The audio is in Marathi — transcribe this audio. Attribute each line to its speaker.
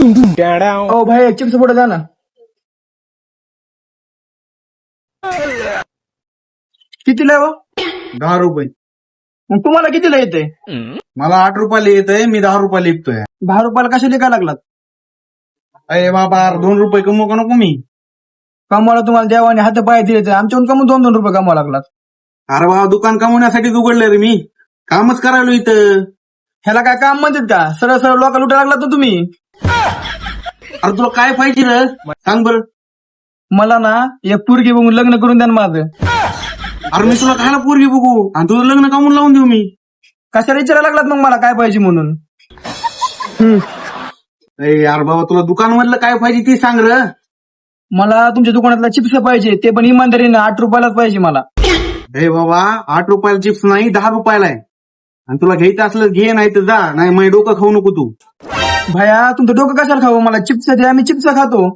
Speaker 1: ओ भाई चिप्स पुढे जा ना. कितीला आहे हो?
Speaker 2: 10 रुपये.
Speaker 1: मग तुम्हाला कितीला येते?
Speaker 2: मला 8 रुपयाला येतंय, मी 10 रुपयाला विकतोय.
Speaker 1: 10 रुपयाला कशाला काय लागलात?
Speaker 2: अरे बाबा 2 रुपये कमवू का नको मी?
Speaker 1: कमवायला तुम्हाला देवाने हात पाय दिले आमच्याहून कमून 2-2 रुपये कमवा लागलात.
Speaker 2: अरे बाबा दुकान कमवण्यासाठीच उघडलंय रे मी. कामच करायलो इथं.
Speaker 1: ह्याला काय काम म्हणतात का? सरळ सरळ लोक लुटा लागलात ना तुम्ही.
Speaker 2: अरे तुला काय पाहिजे रे सांग बरं.
Speaker 1: मला ना एक पोरगी बघून लग्न करून द्या ना माझं.
Speaker 2: अरे मी तुला खायला पोरगी बघू आणि तुझं लग्न कामून लावून देऊ मी.
Speaker 1: कशाला विचारायला लागलात मग मला काय पाहिजे म्हणून?
Speaker 2: अरे यार बाबा तुला दुकान मधलं काय पाहिजे ते सांग रे.
Speaker 1: मला तुमच्या दुकानातला चिप्स पाहिजे, ते पण इमानदारीनं 8 रुपयालाच पाहिजे मला.
Speaker 2: हे बाबा 8 रुपयाला चिप्स नाही 10 रुपयाला आहे. आणि तुला घ्यायचं असलं घे, नाही तर जा. नाही मग डोकं खाऊ नको तू.
Speaker 1: भया तुमचं डोकं कशाला खाऊ? मला चिप्स द्या, मी चिप्स खातो.